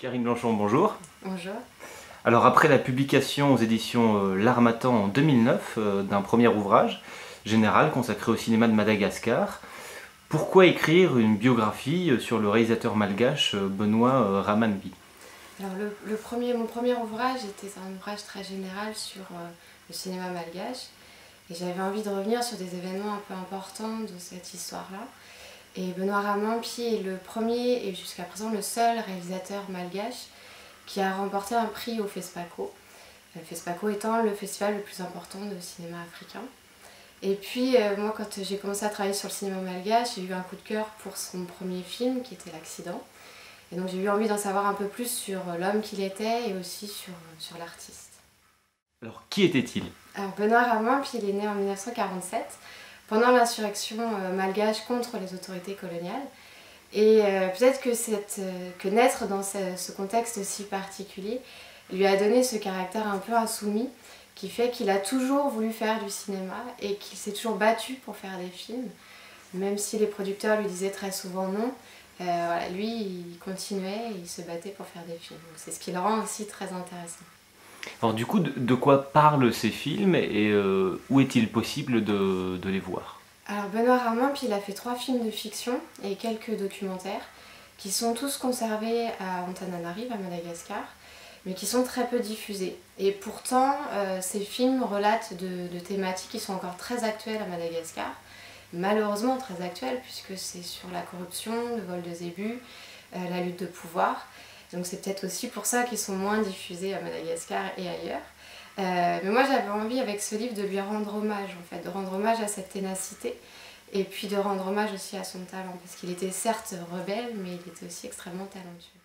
Karine Blanchon, bonjour. Bonjour. Alors après la publication aux éditions L'Harmattan en 2009 d'un premier ouvrage général consacré au cinéma de Madagascar, pourquoi écrire une biographie sur le réalisateur malgache Benoît Ramanbi? Alors mon premier ouvrage était un ouvrage très général sur le cinéma malgache et j'avais envie de revenir sur des événements un peu importants de cette histoire-là. Et Benoît Ramanbi est le premier et jusqu'à présent le seul réalisateur malgache qui a remporté un prix au FESPACO. Le FESPACO étant le festival le plus important de cinéma africain. Et puis moi quand j'ai commencé à travailler sur le cinéma malgache, j'ai eu un coup de cœur pour son premier film qui était L'Accident. Et donc j'ai eu envie d'en savoir un peu plus sur l'homme qu'il était et aussi sur l'artiste. Alors qui était-il? Alors Benoît Ramanbi, il est né en 1947 pendant l'insurrection malgache contre les autorités coloniales. Et peut-être que naître dans ce contexte si particulier lui a donné ce caractère un peu insoumis qui fait qu'il a toujours voulu faire du cinéma et qu'il s'est toujours battu pour faire des films, même si les producteurs lui disaient très souvent non. Voilà, lui, il continuait et il se battait pour faire des films. C'est ce qui le rend aussi très intéressant. Alors du coup, de quoi parlent ces films et où est-il possible de les voir? Alors Benoît Ramanbi, il a fait 3 films de fiction et quelques documentaires qui sont tous conservés à Antananarive, à Madagascar, mais qui sont très peu diffusés. Et pourtant, ces films relatent de thématiques qui sont encore très actuelles à Madagascar, malheureusement très actuelles puisque c'est sur la corruption, le vol de zébus, la lutte de pouvoir. Donc c'est peut-être aussi pour ça qu'ils sont moins diffusés à Madagascar et ailleurs. Mais moi j'avais envie avec ce livre de lui rendre hommage en fait, de rendre hommage à cette ténacité et puis de rendre hommage aussi à son talent parce qu'il était certes rebelle mais il était aussi extrêmement talentueux.